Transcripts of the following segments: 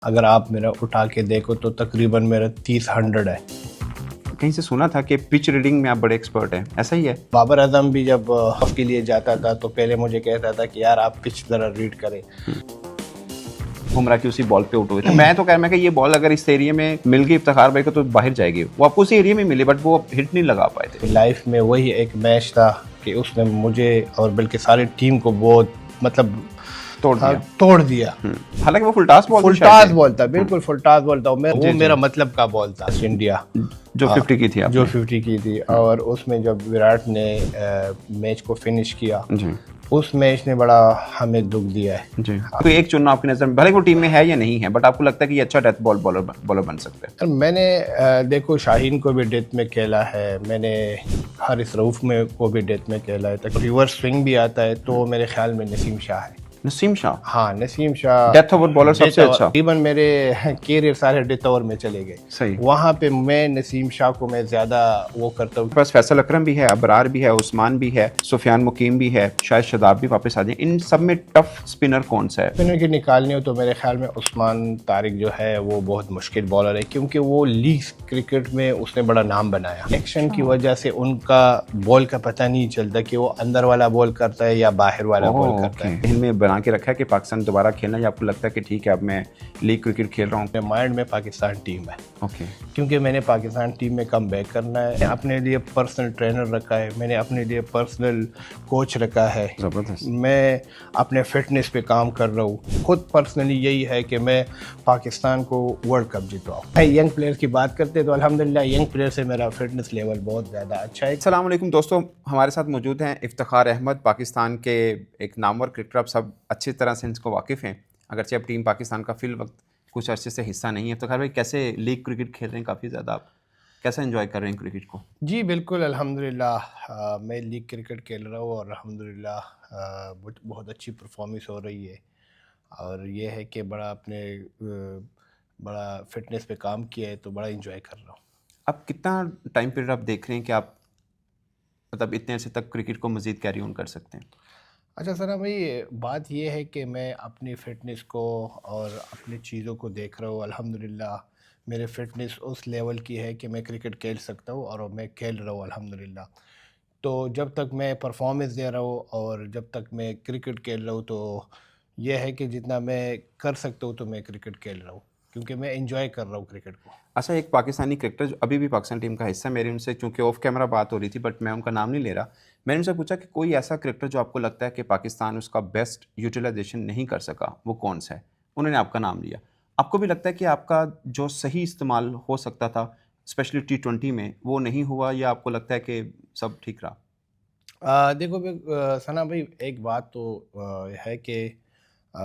اگر آپ میرا اٹھا کے دیکھو تو تقریباً میرا 30-100 ہے۔ کہیں سے سنا تھا کہ پچ ریڈنگ میں آپ بڑے ایکسپرٹ ہیں، ایسا ہی ہے؟ بابر اعظم بھی جب آف کے لیے جاتا تھا تو پہلے مجھے کہتا تھا کہ یار آپ پچ ذرا ریڈ کریں۔ بمراہ کی اسی بال پہ آؤٹ ہوئے تھے، میں تو کہہ رہا کہ یہ بال اگر اس ایریا میں مل گئی افتخار بھائی کو تو باہر جائے گی، وہ آپ کو اسی ایریا میں ملی بٹ وہ ہٹ نہیں لگا پائے تھے۔ لائف میں وہی ایک میچ تھا کہ اس نے مجھے اور بلکہ ساری ٹیم کو بہت مطلب توڑ دیا۔ حالانکہ وہ فل ٹاس بال فل ٹاس بال تھا، بالکل فل ٹاس بال تھا، وہ میرا مطلب کا بال تھا۔ انڈیا جو 50 کی تھی، جو 50 کی تھی، اور اس میں جب وراٹ نے میچ کو فنش کیا، اس میچ نے بڑا ہمیں دکھ دیا ہے۔ جی، کوئی ایک چننا آپ کی نظر میں، بھلے وہ ٹیم میں ہے یا نہیں ہے، بٹ آپ کو لگتا ہے کہ یہ اچھا ڈیتھ بال بالر بن سکتا ہے؟ میں نے دیکھو شاہین کو بھی ڈیتھ میں کھیلا ہے، میں نے حارث رؤف میں کو بھی ڈیتھ میں کھیلا ہے، تک ریورس سوئنگ بھی آتا ہے تو میرے خیال میں نسیم شاہ ہے۔ نسیم شاہ؟ ہاں، نسیم شاہ ڈیتھ اوور بالر سب سے اچھا۔ تقریباً میرے کیریئر سارے ڈیتھ اوور میں چلے گئے، صحیح۔ وہاں پہ میں نسیم شاہ کو میں زیادہ وہ کرتا ہوں۔ بس فیصل اکرم بھی ہے، ابرار بھی ہے، عثمان بھی ہے، سفیان مقیم بھی ہے، شاید شاداب بھی واپس آ جائیں، ان سب میں ٹف اسپنر کون سا ہے؟ اسپنر کی نکالنی ہو تو میرے خیال میں عثمان طارق جو ہے وہ بہت مشکل بالر ہے، کیونکہ وہ لیگ کرکٹ میں اس نے بڑا نام بنایا۔ ایکشن کی وجہ سے ان کا بال کا پتہ نہیں چلتا کہ وہ اندر والا بال کرتا ہے یا باہر والا بال کرتا ہے۔ ان میں بنا کے رکھا ہے کہ پاکستان دوبارہ کھیلنا، یا آپ کو لگتا ہے کہ ٹھیک ہے اب میں لیگ کرکٹ کھیل رہا ہوں؟ میرے مائنڈ میں پاکستان ٹیم ہے، اوکے، کیونکہ میں نے پاکستان ٹیم میں کم بیک کرنا ہے، اپنے لیے پرسنل ٹرینر رکھا ہے، میں نے اپنے لیے پرسنل کوچ رکھا ہے، زبردست۔ میں اپنے فٹنس پہ کام کر رہا ہوں۔ خود پرسنلی یہی ہے کہ میں پاکستان کو ورلڈ کپ جتواؤں۔ ینگ پلیئر کی بات کرتے تو الحمدللہ ینگ پلیئر سے میرا فٹنس لیول بہت زیادہ اچھا ہے۔ السلام علیکم دوستو، ہمارے ساتھ موجود ہیں افتخار احمد، پاکستان کے ایک نامور کرکٹر، آپ سب اچھی طرح سے ان کو واقف ہیں، اگرچہ اب ٹیم پاکستان کا فی الوقت کچھ عرصے سے حصہ نہیں ہے۔ افتخار بھائی، کیسے لیگ کرکٹ کھیل رہے ہیں؟ کافی زیادہ آپ کیسا انجوائے کر رہے ہیں کرکٹ کو؟ جی بالکل، الحمدللہ میں لیگ کرکٹ کھیل رہا ہوں اور الحمدللہ بہت اچھی پرفارمنس ہو رہی ہے، اور یہ ہے کہ بڑا فٹنس پہ کام کیا ہے تو بڑا انجوائے کر رہا ہوں۔ اب کتنا ٹائم پیریڈ آپ دیکھ رہے ہیں کہ آپ مطلب اتنے عرصے تک کرکٹ کو مزید کیری آن کر سکتے ہیں؟ اچھا سنا بھائی، بات یہ ہے کہ میں اپنی فٹنس کو اور اپنی چیزوں کو دیکھ رہا ہوں۔ الحمدللہ میرے فٹنس اس لیول کی ہے کہ میں کرکٹ کھیل سکتا ہوں، اور میں کھیل رہا ہوں الحمدللہ۔ تو جب تک میں پرفارمنس دے رہا ہوں اور جب تک میں کرکٹ کھیل رہا ہوں تو یہ ہے کہ جتنا میں کر سکتا ہوں تو میں کرکٹ کھیل رہا ہوں، کیونکہ میں انجوائے کر رہا ہوں کرکٹ کو۔ اچھا، ایک پاکستانی کرکٹر جو ابھی بھی پاکستان ٹیم کا حصہ ہے، میری ان سے چونکہ آف کیمرہ بات ہو رہی تھی بٹ میں ان کا نام نہیں لے رہا، میں نے ان سے پوچھا کہ کوئی ایسا کرکٹر جو آپ کو لگتا ہے کہ پاکستان اس کا بیسٹ یوٹیلائزیشن نہیں کر سکا، وہ کون سا ہے؟ انہوں نے آپ کا نام لیا۔ آپ کو بھی لگتا ہے کہ آپ کا جو صحیح استعمال ہو سکتا تھا اسپیشلی T20 میں وہ نہیں ہوا، یا آپ کو لگتا ہے کہ سب ٹھیک رہا؟ دیکھو ثنا بھائی، ایک بات تو ہے کہ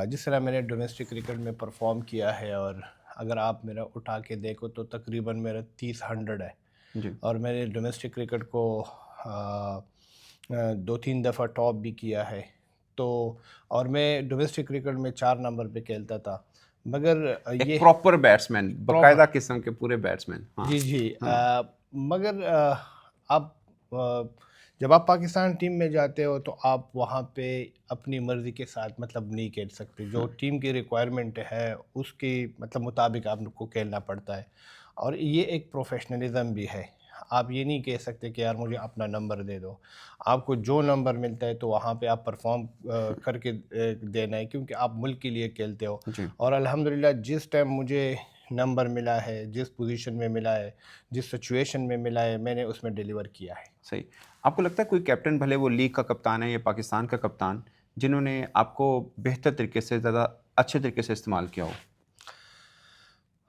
جس طرح میں نے ڈومیسٹک کرکٹ میں پرفارم کیا ہے، اور اگر آپ میرا اٹھا کے دیکھو تو تقریباً میرا 30-100 ہے، جی، اور میں نے ڈومیسٹک کرکٹ کو 2-3 دفعہ ٹاپ بھی کیا ہے، تو اور میں ڈومیسٹک کرکٹ میں 4 نمبر پہ کھیلتا تھا، مگر ایک یہ پراپر بیٹسمین، باقاعدہ قسم کے پورے بیٹسمین۔ جی مگر اب جب آپ پاکستان ٹیم میں جاتے ہو تو آپ وہاں پہ اپنی مرضی کے ساتھ مطلب نہیں کھیل سکتے، جو ٹیم کی ریکوائرمنٹ ہے اس کے مطلب مطابق آپ کو کھیلنا پڑتا ہے، اور یہ ایک پروفیشنلزم بھی ہے۔ آپ یہ نہیں کہہ سکتے کہ یار مجھے اپنا نمبر دے دو، آپ کو جو نمبر ملتا ہے تو وہاں پہ آپ پرفارم کر کے دینا ہے، کیونکہ آپ ملک کے لیے کھیلتے ہو۔ اور الحمدللہ جس ٹائم مجھے نمبر ملا ہے، جس پوزیشن میں ملا ہے، جس سچویشن میں ملا ہے، میں نے اس میں ڈیلیور کیا ہے۔ صحیح۔ آپ کو لگتا ہے کوئی کیپٹن، بھلے وہ لیگ کا کپتان ہے یا پاکستان کا کپتان، جنہوں نے آپ کو بہتر طریقے سے، زیادہ اچھے طریقے سے استعمال کیا ہو؟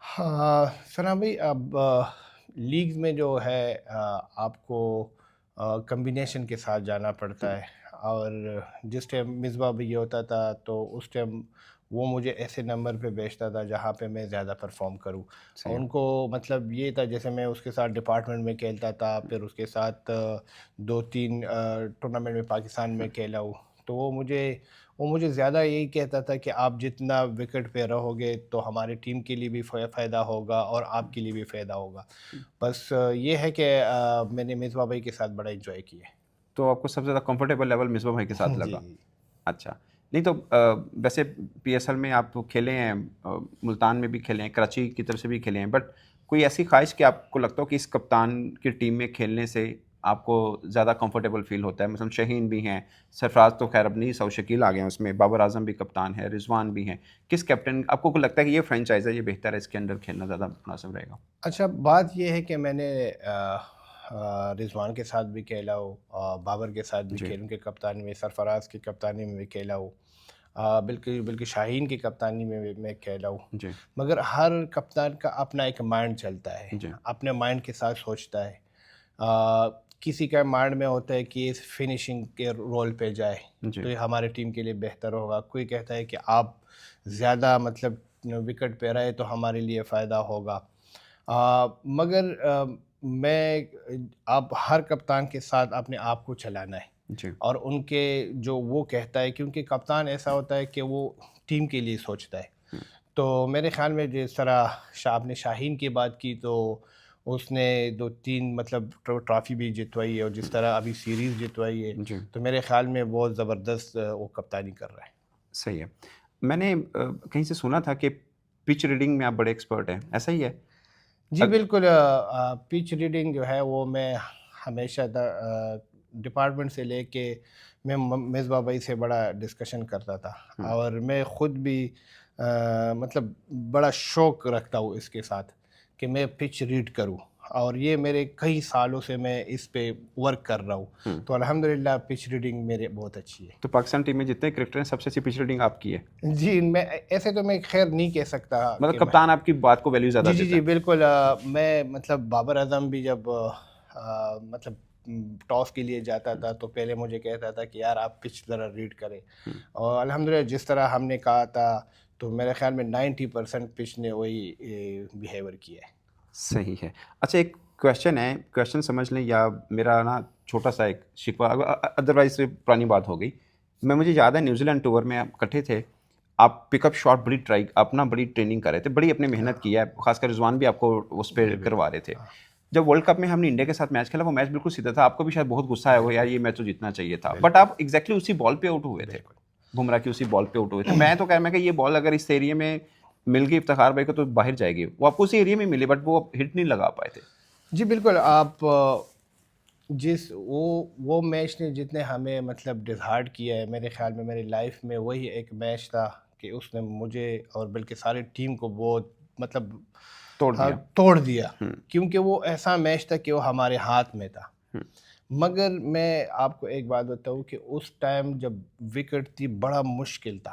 ہاں ثنا بھائی، اب لیگز میں جو ہے آپ کو کمبینیشن کے ساتھ جانا پڑتا ہے، اور جس ٹائم مصباح بھی یہ ہوتا تھا تو اس ٹائم وہ مجھے ایسے نمبر پہ بیچتا تھا جہاں پہ میں زیادہ پرفارم کروں۔ ان کو مطلب یہ تھا، جیسے میں اس کے ساتھ ڈپارٹمنٹ میں کھیلتا تھا، پھر اس کے ساتھ 2-3 ٹورنامنٹ میں پاکستان میں کھیلا ہوں، تو وہ مجھے زیادہ یہی کہتا تھا کہ آپ جتنا وکٹ پہ رہو گے تو ہماری ٹیم کے لیے بھی فائدہ ہوگا اور آپ کے لیے بھی فائدہ ہوگا۔ بس یہ ہے کہ میں نے مصباح بھائی کے ساتھ بڑا انجوائے کیا ہے۔ تو آپ کو سب سے زیادہ کمفرٹیبل لیول مصباح بھائی کے ساتھ لگا؟ جی۔ اچھا، نہیں تو ویسے PSL میں آپ کھیلے ہیں، ملتان میں بھی کھیلے ہیں، کراچی کی طرف سے بھی کھیلے ہیں، بٹ کوئی ایسی خواہش کہ آپ کو لگتا ہو کہ اس کپتان کی ٹیم میں کھیلنے سے آپ کو زیادہ کمفرٹیبل فیل ہوتا ہے؟ مثلا شہین بھی ہیں، سرفراز تو خیر اب نہیں، سو شکیل آ گئے ہیں اس میں، بابر اعظم بھی کپتان ہے، رضوان بھی ہیں، کس کیپٹن آپ کو لگتا ہے کہ یہ فرینچائز ہے، یہ بہتر ہے، اس کے اندر کھیلنا زیادہ مناسب رہے گا؟ اچھا بات یہ ہے کہ میں نے رضوان کے ساتھ بھی کھیلا ہوں، بابر کے ساتھ بھی جی کھیلوں کے کپتانی میں، سرفراز کی کپتانی میں بھی کھیلا ہوں، بلکہ شاہین کی کپتانی میں بھی میں کھیلا ہوں. جی مگر ہر کپتان کا اپنا ایک مائنڈ چلتا ہے، جی اپنے مائنڈ کے ساتھ سوچتا ہے. آ، کسی کا مائنڈ میں ہوتا ہے کہ اس فنیشنگ کے رول پہ جائے جی تو یہ ہمارے ٹیم کے لیے بہتر ہوگا. کوئی کہتا ہے کہ آپ زیادہ مطلب وکٹ پہ رہے تو ہمارے لیے فائدہ ہوگا. مگر میں اب ہر کپتان کے ساتھ اپنے آپ کو چلانا ہے جی اور ان کے جو وہ کہتا ہے، کیونکہ کپتان ایسا ہوتا ہے کہ وہ ٹیم کے لیے سوچتا ہے. تو میرے خیال میں جس طرح آپ نے شاہین کی بات کی تو اس نے 2-3 مطلب ٹرافی بھی جتوائی ہے، اور جس طرح ابھی سیریز جتوائی ہے، جی تو میرے خیال میں بہت زبردست وہ کپتانی کر رہا ہے. صحیح ہے. میں نے کہیں سے سنا تھا کہ پچ ریڈنگ میں آپ بڑے ایکسپرٹ ہیں، ایسا ہی ہے؟ جی بالکل. پچ ریڈنگ جو ہے وہ میں ہمیشہ ڈپارٹمنٹ سے لے کے میں مصباح بھائی سے بڑا ڈسکشن کرتا تھا، اور میں خود بھی مطلب بڑا شوق رکھتا ہوں اس کے ساتھ کہ میں پچ ریڈ کروں، اور یہ میرے کئی سالوں سے میں اس پہ ورک کر رہا ہوں. تو الحمدللہ پچ ریڈنگ میرے بہت اچھی ہے. تو پاکستان ٹیم میں جتنے کرکٹر ہیں سب سے اچھی پچ ریڈنگ آپ کی ہے؟ جی میں ایسے تو میں خیر نہیں کہہ سکتا مطلب کہ میں، کپتان آپ کی بات کو ویلیو زیادہ جی جی دیتا جی ہے؟ بالکل. میں مطلب بابر اعظم بھی جب مطلب ٹاس کے لیے جاتا تھا تو پہلے مجھے کہتا تھا کہ یار آپ پچ ذرا ریڈ کریں، اور الحمدللہ جس طرح ہم نے کہا تھا تو میرے خیال میں 90% پچ نے وہی بیہیور کیا ہے. صحیح ہے. اچھا ایک کویشچن ہے، کویشچن سمجھ لیں، یا میرا نا چھوٹا سا ایک شکوہ، ادروائز سے پرانی بات ہو گئی. مجھے یاد ہے نیوزی لینڈ ٹور میں آپ اکٹھے تھے، آپ پک اپ شاٹ بڑی ٹرائی، آپ نا بڑی ٹریننگ کر رہے تھے، بڑی اپنے محنت کی ہے، خاص کر رضوان بھی آپ کو اس پہ کروا رہے تھے. جب ورلڈ کپ میں ہم نے انڈیا کے ساتھ میچ کھیلا، وہ میچ بالکل سیدھا تھا، آپ کو بھی شاید بہت غصہ آیا ہو یار یہ میچ تو جیتنا چاہیے تھا، بٹ آپ ایگزیکٹلی اسی بال پہ آؤٹ ہوئے تھے، بمراہ کی اسی بال پہ آؤٹ ہوئے تھے. میں تو کہہ رہا کہ یہ بال اگر اس ایریے میں مل گئی افتخار بھائی کو تو باہر جائے گی، وہ آپ کو اسی ایریے میں ملی بٹ وہ ہٹ نہیں لگا پائے تھے. جی بالکل. آپ جس وہ میچ نے جتنے ہمیں مطلب ڈسہارٹ کیا ہے، میرے خیال میں میری لائف میں وہی ایک میچ تھا کہ اس نے مجھے اور بلکہ ساری ٹیم کو بہت مطلب توڑ دیا، کیونکہ وہ ایسا میچ تھا کہ وہ ہمارے ہاتھ میں تھا. مگر میں آپ کو ایک بات بتاؤں کہ اس ٹائم جب وکٹ تھی بڑا مشکل تھا،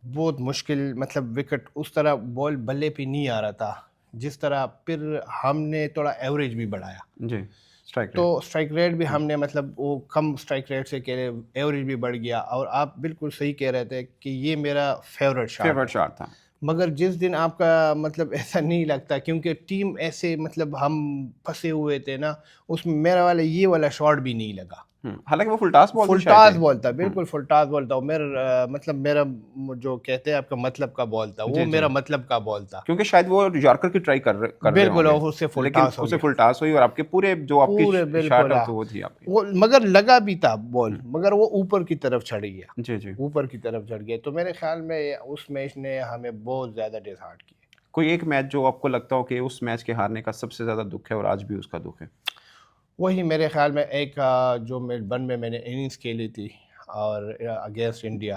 بہت مشکل، مطلب وکٹ اس طرح بال بلے پہ نہیں آ رہا تھا جس طرح. پھر ہم نے تھوڑا ایوریج بھی بڑھایا، جی اسٹرائک تو اسٹرائک ریٹ بھی ہم نے مطلب وہ کم اسٹرائک ریٹ سے کہہ رہے، ایوریج بھی بڑھ گیا. اور آپ بالکل صحیح کہہ رہے تھے کہ یہ میرا فیوریٹ شاٹ تھا. مگر جس دن آپ کا مطلب ایسا نہیں لگتا، کیونکہ ٹیم ایسے مطلب ہم پھنسے ہوئے تھے نا، اس میں میرا والا یہ والا شاٹ بھی نہیں لگا. حالانکہ وہ فل ٹاس بال فل تھی شاید. ٹاس بال تھا، بالکل فل ٹاس بال تھا. میرا مطلب میرا جو کہتے ہیں آپ کا مطلب کا بال تھا، وہ میرا مطلب کا بال تھا. کیونکہ شاید وہ یارکر کی ٹرائی کر رہے بالکل، ہوں اس سے گے فل لیکن ٹاس ہو اسے گیا، فل ٹاس ہوئی اور آپ کے پورے جو آپ کی پورے شاٹ بالکل. ہے تو وہ تھی آپ کی. وہ مگر لگا بھی تھا بال، مگر وہ اوپر کی طرف چڑھ گیا، جی جی. اوپر کی طرف چڑھ گیا. تو میرے خیال میں اس میچ نے ہمیں بہت زیادہ ڈسہارٹ کیا. کوئی ایک میچ جو آپ کو لگتا ہو کہ اس میچ کے ہارنے کا سب سے زیادہ دکھ ہے اور آج بھی اس کا دکھ ہے؟ وہی میرے خیال میں ایک جو میلبرن میں نے اننگز کھیلی تھی اور اگینسٹ انڈیا،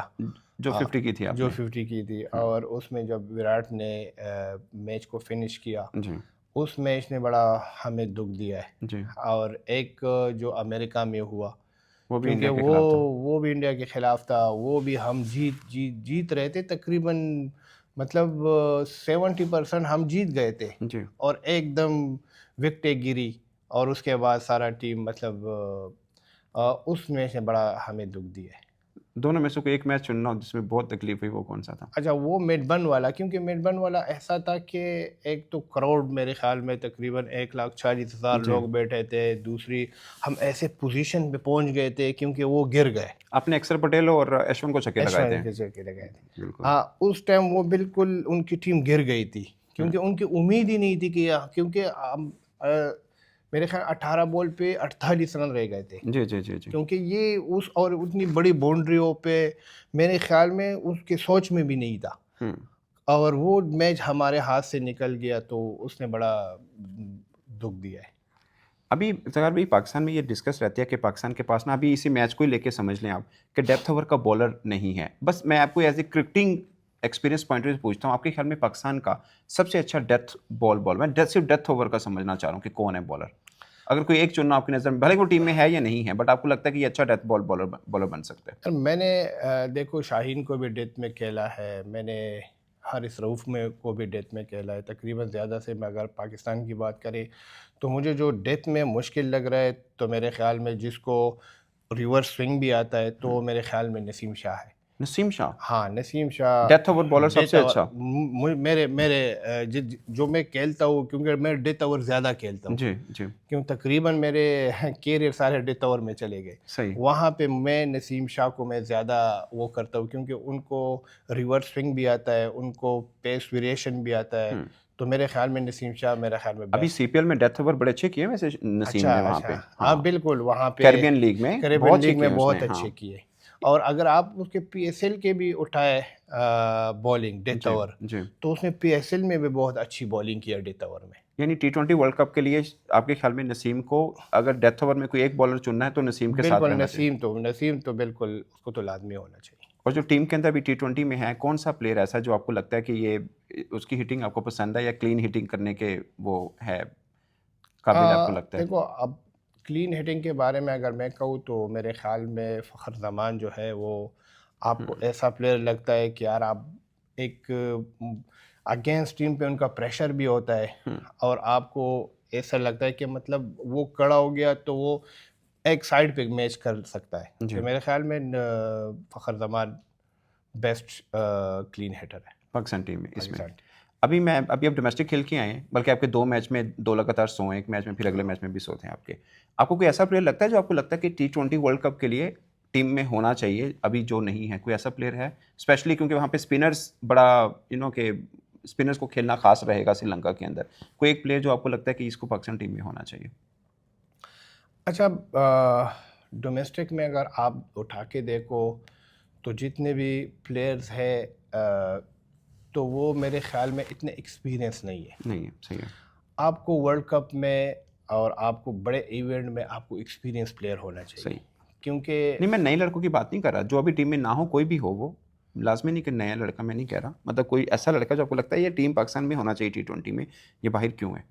جو 50 کی تھی آپ جو نے. 50 کی تھی، اور اس میں جب وراٹ نے میچ کو فنش کیا، جی اس میچ نے بڑا ہمیں دکھ دیا ہے. جی. اور ایک جو امریکہ میں ہوا، وہ بھی کیونکہ انڈیا کے خلاف تھا. وہ بھی انڈیا کے خلاف تھا، وہ بھی ہم جیت رہے تھے تقریباً، مطلب 70% ہم جیت گئے تھے، جی. اور ایک دم وکٹیں گری، اور اس کے بعد سارا ٹیم مطلب اس میچ نے بڑا ہمیں دکھ دیا ہے. دونوں میں سے کوئی ایک میچ چننا ہو جس میں بہت تکلیف ہوئی، وہ کون سا تھا؟ اچھا وہ میلبرن والا، کیونکہ میلبرن والا ایسا تھا کہ ایک تو کراؤڈ میرے خیال میں تقریباً 1,40,000 لوگ بیٹھے تھے، دوسری ہم ایسے پوزیشن پہ پہنچ گئے تھے کیونکہ وہ گر گئے. آپ نے اکثر پٹیل اور ایشون کو چھکے لگائے تھے. ہاں اس ٹائم وہ بالکل ان کی ٹیم گر گئی تھی، کیونکہ ان کی امید ہی نہیں تھی کہ، کیونکہ میرے خیال 18 بال پہ 48 رن رہ گئے تھے، جی جی جی جی کیونکہ یہ اس اور اتنی بڑی باؤنڈریوں پہ میرے خیال میں اس کے سوچ میں بھی نہیں تھا، ہوں اور وہ میچ ہمارے ہاتھ سے نکل گیا تو اس نے بڑا دکھ دیا ہے۔ ابھی افتخار بھائی پاکستان میں یہ ڈسکس رہتی ہے کہ پاکستان کے پاس نا ابھی اسی میچ کو ہی لے کے سمجھ لیں آپ کہ ڈیپتھ اوور کا بولر نہیں ہے. بس میں آپ کو ایز اے کرکٹنگ ایکسپیرینس پوائنٹ سے پوچھتا ہوں، آپ کے خیال میں پاکستان کا سب سے اچھا ڈیتھ بال میں صرف ڈیتھ اوور کا سمجھنا چاہ رہا ہوں کہ کون ہے بالر، اگر کوئی ایک چننا آپ کی نظر میں، بھلے وہ ٹیم میں ہے یا نہیں ہے، بٹ آپ کو لگتا ہے کہ یہ اچھا ڈیتھ بالر بن سکتا ہے؟ میں نے دیکھو شاہین کو بھی ڈیتھ میں کھیلا ہے، میں نے حارث رؤف میں کو بھی ڈیتھ میں کھیلا ہے، تقریباً زیادہ سے میں اگر پاکستان کی بات کریں تو مجھے جو ڈیتھ میں مشکل لگ رہا ہے تو میرے خیال میں جس کو ریورس سوئنگ بھی آتا ہے تو میرے خیال میں نسیم شاہ ہے۔ نسیم شاہ ہاں نسیم شاہ ڈیتھ اوور بالر سب ڈیتھ سے اوور اچھا؟ میرے جو میں کھیلتا ہوں، کیونکہ میں ڈیتھ اوور زیادہ کھیلتا ہوں، جی جی کیوں تقریباً میرے کیریئر سارے ڈیتھ اوور میں چلے گئے، صحیح. وہاں پہ میں نسیم شاہ کو میں زیادہ وہ کرتا ہوں، کیونکہ ان کو ریورس سوئنگ بھی آتا ہے، ان کو پیس ویریشن بھی آتا ہے، تو میرے خیال میں نسیم شاہ میرے خیال میں ابھی بیسٹ۔ سی پی ایل میں ڈیتھ اوور بڑے اچھے کیے ویسے نسیم نے وہاں پہ، اچھا ہاں بالکل، وہاں پہ کیریبین لیگ میں کیریبین بہت اچھے لیگ میں کیے اس بہت نے. ہاں اچھے کیے، اور اگر آپ اس کے پی ایس ایل کے بھی اٹھائے بالنگ ڈیتھ جی اوور جی. تو اس نے پی ایس ایل میں بھی بہت اچھی بالنگ کی ہے ڈیتھ اوور میں۔ یعنی T20 ورلڈ کپ کے لیے آپ کے خیال میں نسیم کو اگر ڈیتھ اوور میں کوئی ایک بالر چننا ہے تو نسیم کے ساتھ بالکل رہنا چاہیے؟ نسیم تو بالکل اس کو تو لازمی ہونا چاہیے۔ اور جو ٹیم کے اندر بھی T20 میں ہے، کون سا پلیئر ایسا جو آپ کو لگتا ہے کہ یہ اس کی ہٹنگ آپ کو پسند ہے یا کلین ہٹنگ کرنے کے وہ ہے قابل آپ کو لگتا ہے؟ دیکھو اب کلین ہٹنگ کے بارے میں اگر میں کہوں تو میرے خیال میں فخر زمان جو ہے وہ آپ کو ایسا پلیئر لگتا ہے کہ یار آپ ایک اگینسٹ ٹیم پہ ان کا پریشر بھی ہوتا ہے، اور آپ کو ایسا لگتا ہے کہ مطلب وہ کڑا ہو گیا تو وہ ایک سائڈ پہ میچ کر سکتا ہے، تو میرے خیال میں فخر زمان بیسٹ کلین ہٹر ہے پاکستان ٹیم میں اس میں. پاکستان۔ ابھی اب ڈومیسٹک کھیل کے آئے ہیں، بلکہ آپ کے 2 میچ میں 2 لگاتار سو ہیں، ایک میچ میں پھر اگلے میچ میں بھی سوتے ہیں آپ کو کوئی ایسا پلیئر لگتا ہے جو آپ کو لگتا ہے کہ T20 ورلڈ کپ کے لیے ٹیم میں ہونا چاہیے ابھی جو نہیں ہے؟ کوئی ایسا پلیئر ہے اسپیشلی کیونکہ وہاں پہ اسپنرز بڑا کہ اسپنرز کو کھیلنا خاص رہے گا سری لنکا کے اندر، کوئی ایک پلیئر جو آپ کو لگتا ہے کہ اس کو پاکستان ٹیم میں ہونا چاہیے؟ اچھا ڈومیسٹک میں اگر آپ اٹھا کے دیکھو تو جتنے بھی پلیئرز ہیں تو وہ میرے خیال میں اتنے ایکسپیرینس نہیں ہے۔ نہیں ہے، صحیح ہے. آپ کو ورلڈ کپ میں اور آپ کو بڑے ایونٹ میں آپ کو ایکسپیرینس پلیئر ہونا چاہیے، صحیح. کیونکہ نہیں، میں نئے لڑکوں کی بات نہیں کر رہا، جو ابھی ٹیم میں نہ ہو، کوئی بھی ہو، وہ لازمی نہیں کہ نیا لڑکا، میں نہیں کہہ رہا، مطلب کوئی ایسا لڑکا جو آپ کو لگتا ہے یہ ٹیم پاکستان میں ہونا چاہیے T20 میں، یہ باہر کیوں ہے؟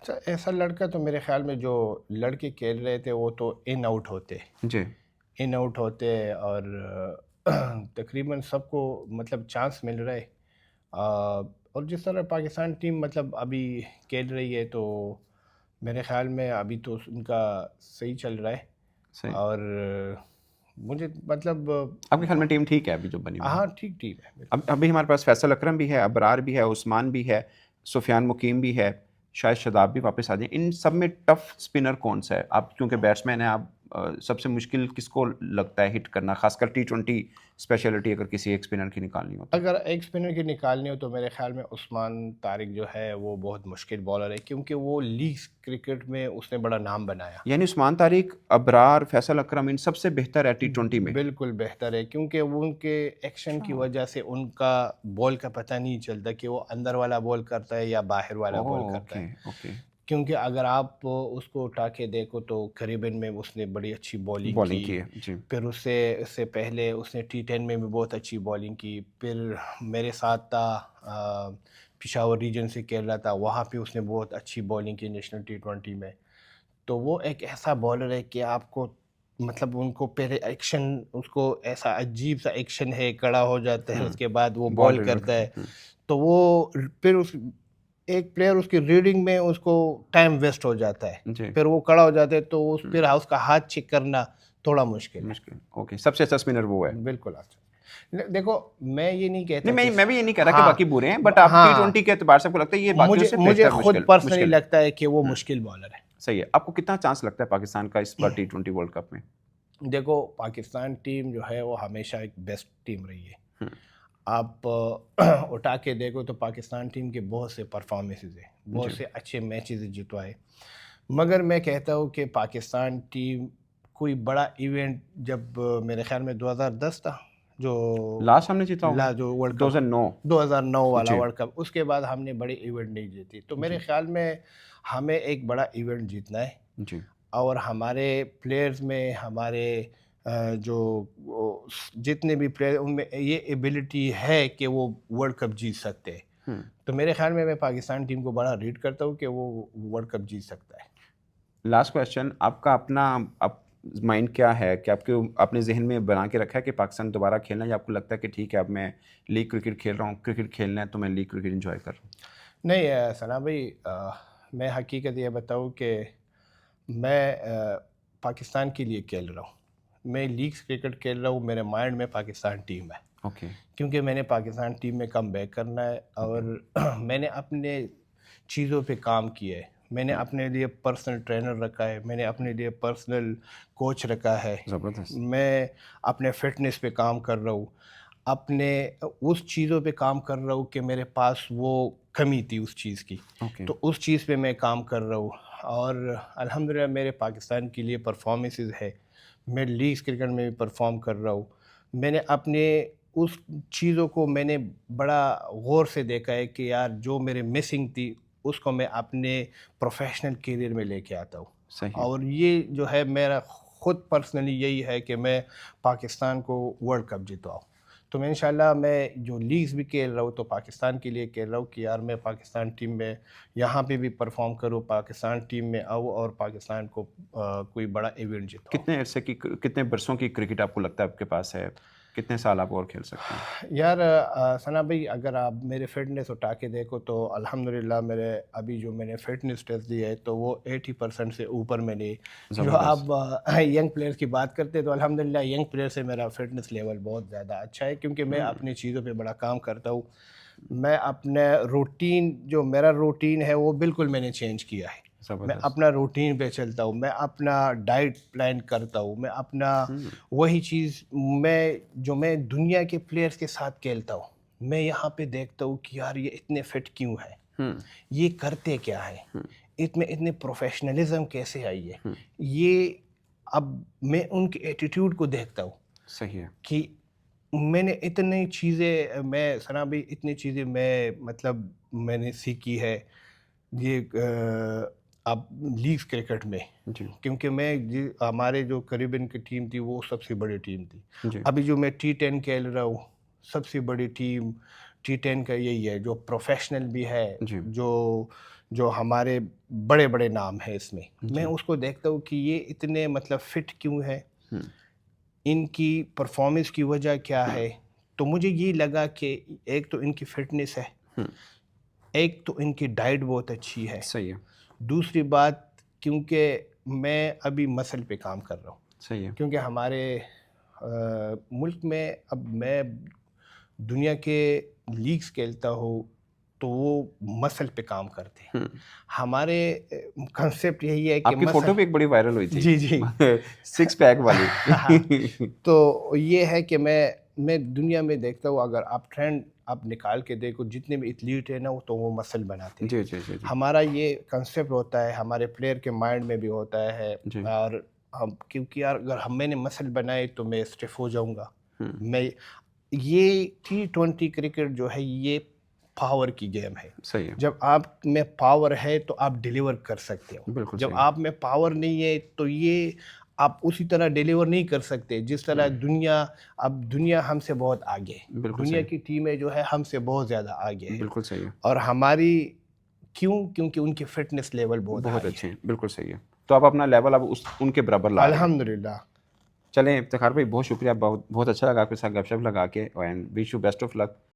اچھا ایسا لڑکا تو میرے خیال میں جو لڑکے کھیل رہے تھے وہ تو ان آؤٹ ہوتے اور تقریباً سب کو مطلب چانس مل رہا ہے، اور جس طرح پاکستان ٹیم مطلب ابھی کھیل رہی ہے تو میرے خیال میں ابھی تو ان کا صحیح چل رہا ہے، صحیح. اور مجھے مطلب آپ کے خیال میں ٹیم ٹھیک ہے ابھی جو بنی ہوئی ہے؟ ہاں ٹھیک ٹیم ہے۔ ابھی ہمارے پاس فیصل اکرم بھی ہے، ابرار بھی ہے، عثمان بھی ہے، سفیان مقیم بھی ہے، شاید شاداب بھی واپس آ جائیں. ان سب میں ٹف اسپنر کون سا ہے؟ آپ کیونکہ بیٹسمین ہیں، آپ سب سے مشکل کس کو لگتا ہے ہٹ کرنا، خاص کر T20 اسپیشلٹی اگر کسی ایک اسپنر کی نکالنی ہو تو؟ اگر ایک اسپنر کی نکالنی ہو تو میرے خیال میں عثمان طارق جو ہے وہ بہت مشکل بالر ہے، کیونکہ وہ لیگ کرکٹ میں اس نے بڑا نام بنایا۔ یعنی عثمان طارق، ابرار، فیصل اکرم ان سب سے بہتر ہے T20 میں؟ بالکل بہتر ہے، کیونکہ وہ ان کے ایکشن کی وجہ سے ان کا بال کا پتہ نہیں چلتا کہ وہ اندر والا بال کرتا ہے یا باہر والا بال کرتا ہے، اوکے. کیونکہ اگر آپ اس کو اٹھا کے دیکھو تو کیریبین میں اس نے بڑی اچھی بالنگ کی ہے جی. پھر اس سے پہلے اس نے T10 میں بھی بہت اچھی بالنگ کی، پھر میرے ساتھ تھا پشاور ریجن سے کھیل رہا تھا، وہاں پہ اس نے بہت اچھی بالنگ کی نیشنل T20 میں، تو وہ ایک ایسا بالر ہے کہ آپ کو مطلب ان کو پہلے ایکشن، اس کو ایسا عجیب سا ایکشن ہے، کڑا ہو جاتا ہے، اس کے بعد وہ بال کرتا ہے، تو وہ پھر اس ایک پلیئر اس کی ریڈنگ میں اس کو ٹائم ویسٹ ہو جاتا ہے، پھر وہ کڑا ہو جاتا ہے تو پھر اس کا ہاتھ چیک کرنا تھوڑا مشکل ہے۔ اوکے، سب سے اچھا اسپنر وہ ہے؟ بالکل اچھا، دیکھو میں یہ نہیں کہتا، میں بھی یہ نہیں کہہ رہا کہ باقی برے ہیں، بٹ آپ T20 کے اعتبار سے آپ کو لگتا ہے یہ باقیوں سے مجھے بہتر خود پرسنلی لگتا ہے کہ وہ مشکل بالر ہے۔ صحیح ہے. آپ کو کتنا چانس لگتا ہے پاکستان کا اس بار T20 ورلڈ کپ میں؟ دیکھو پاکستان ٹیم جو ہے وہ ہمیشہ ایک بیسٹ ٹیم رہی ہے، آپ اٹھا کے دیکھو تو پاکستان ٹیم کے بہت سے پرفارمنسز ہیں, بہت سے اچھے میچز جتوائے, مگر میں کہتا ہوں کہ پاکستان ٹیم کوئی بڑا ایونٹ جب میرے خیال میں 2010 تھا جو لاسٹ ہم نے جیتا ہوگا, جو ورلڈ کپ 2009. 2009 والا ورلڈ کپ, اس کے بعد ہم نے بڑے ایونٹ نہیں جیتی. تو میرے خیال میں ہمیں ایک بڑا ایونٹ جیتنا ہے, جی اور ہمارے پلیئرز میں ہمارے جو جتنے بھی پلیئر ان میں یہ ایبلٹی ہے کہ وہ ورلڈ کپ جیت سکتے ہیں. تو میرے خیال میں پاکستان ٹیم کو بڑا ریٹ کرتا ہوں کہ وہ ورلڈ کپ جیت سکتا ہے. لاسٹ کویشچن, آپ کا اپنا مائنڈ کیا ہے کہ آپ کے اپنے ذہن میں بنا کے رکھا ہے کہ پاکستان دوبارہ کھیلنا ہے, یا آپ کو لگتا ہے کہ ٹھیک ہے اب میں لیگ کرکٹ کھیل رہا ہوں, کرکٹ کھیلنا ہے تو میں لیگ کرکٹ انجوائے کر رہا ہوں؟ نہیں ثنا بھائی, میں حقیقت یہ بتاؤں کہ میں پاکستان کے لیے کھیل رہا ہوں, میں لیگس کرکٹ کھیل رہا ہوں, میرے مائنڈ میں پاکستان ٹیم ہے, اوکے کیونکہ میں نے پاکستان ٹیم میں کم بیک کرنا ہے, اور میں نے اپنے چیزوں پہ کام کیا ہے. میں نے اپنے لیے پرسنل ٹرینر رکھا ہے, میں نے اپنے لیے پرسنل کوچ رکھا ہے, زبردست. میں اپنے فٹنس پہ کام کر رہا ہوں, اپنے اس چیزوں پہ کام کر رہا ہوں کہ میرے پاس وہ کمی تھی اس چیز کی, اوکے تو اس چیز پہ میں کام کر رہا ہوں. اور الحمدللہ میرے پاکستان کے لیے پرفارمنسز ہے, میں لیگس کرکٹ میں بھی پرفارم کر رہا ہوں. میں نے اپنے اس چیزوں کو میں نے بڑا غور سے دیکھا ہے کہ یار جو میرے مسنگ تھی اس کو میں اپنے پروفیشنل کیریئر میں لے کے آتا ہوں. صحیح. اور یہ جو ہے میرا خود پرسنلی یہی ہے کہ میں پاکستان کو ورلڈ کپ جتواؤں. تو میں انشاءاللہ میں جو لیگز بھی کھیل رہا ہوں تو پاکستان کے لیے کھیل رہا ہوں کہ یار میں پاکستان ٹیم میں یہاں پہ بھی پرفارم کروں, پاکستان ٹیم میں آؤں اور پاکستان کو کوئی بڑا ایونٹ جتواؤں. کتنے عرصے کی, کتنے برسوں کی کرکٹ آپ کو لگتا ہے آپ کے پاس ہے, کتنے سال آپ اور کھیل سکتے ہیں؟ یار ثنا بھائی, اگر آپ میرے فٹنس اٹھا کے دیکھو تو الحمدللہ میرے ابھی جو میں نے فٹنس ٹیسٹ دی ہے تو وہ 80% سے اوپر میں نے. جو آپ ینگ پلیئرس کی بات کرتے تو الحمدللہ ینگ پلیئر سے میرا فٹنس لیول بہت زیادہ اچھا ہے, کیونکہ میں اپنی چیزوں پہ بڑا کام کرتا ہوں. میں اپنے روٹین, جو میرا روٹین ہے وہ بالکل میں نے چینج کیا ہے. میں اپنا روٹین پہ چلتا ہوں, میں اپنا ڈائٹ پلان کرتا ہوں, میں اپنا وہی چیز میں دنیا کے پلیئرس کے ساتھ کھیلتا ہوں. میں یہاں پہ دیکھتا ہوں کہ یار یہ اتنے فٹ کیوں ہے, یہ کرتے کیا ہے, اتنے پروفیشنلزم کیسے آئی ہے. یہ اب میں ان کے ایٹیٹیوڈ کو دیکھتا ہوں. صحیح ہے کہ میں نے اتنی چیزیں, میں ثنا بھائی اتنی چیزیں میں نے سیکھی ہے یہ اب لیگس کرکٹ میں, کیونکہ میں ہمارے جو قریباً کی ٹیم تھی وہ سب سے بڑی ٹیم تھی. ابھی جو میں T10 کھیل رہا ہوں سب سے بڑی ٹیم T10 کا یہی ہے, جو پروفیشنل بھی ہے, جو ہمارے بڑے بڑے نام ہیں اس میں. میں اس کو دیکھتا ہوں کہ یہ اتنے فٹ کیوں ہے, ان کی پرفارمنس کی وجہ کیا ہے. تو مجھے یہ لگا کہ ایک تو ان کی فٹنس ہے, ایک تو ان کی ڈائٹ بہت اچھی ہے. صحیح ہے. دوسری بات, کیونکہ میں ابھی مسل پہ کام کر رہا ہوں. صحیح ہے. کیونکہ ہمارے ملک میں اب میں دنیا کے لیگز کھیلتا ہوں تو وہ مسل پہ کام کرتے ہیں. ہمارے کنسیپٹ یہی ہے کہ آپ کی فوٹو بھی ایک بڑی وائرل ہوئی تھی, جی 6 پیک والی. تو یہ ہے کہ میں دنیا میں دیکھتا ہوں, اگر آپ ٹرینڈ آپ نکال کے دیکھو جتنے بھی ایتھلیٹ ہیں نا تو وہ مسل بناتے ہیں. جی. ہمارا یہ کنسیپٹ ہوتا ہے, ہمارے پلیئر کے مائنڈ میں بھی ہوتا ہے. اور کیونکہ یار اگر میں نے مسل بنائے تو میں اسٹیف ہو جاؤں گا. میں یہ T20 کرکٹ جو ہے یہ پاور کی گیم ہے. صحیح ہے. جب آپ میں پاور ہے تو آپ ڈیلیور کر سکتے ہو. جب آپ میں پاور نہیں ہے تو یہ آپ اسی طرح ڈیلیور نہیں کر سکتے جس طرح دنیا ہم سے بہت آگے ہے. دنیا کی ٹیمیں جو ہے ہم سے بہت زیادہ آگے ہے. بالکل صحیح ہے. اور ہماری کیونکہ ان کی فٹنس لیول بہت اچھے ہیں. بالکل صحیح ہے. تو آپ اپنا لیول اب ان کے برابر لا رہے ہیں. الحمدللہ. چلیں افتخار بھائی, بہت شکریہ, بہت اچھا لگا آپ کے ساتھ گپ شپ لگا کے, and wish you best of look.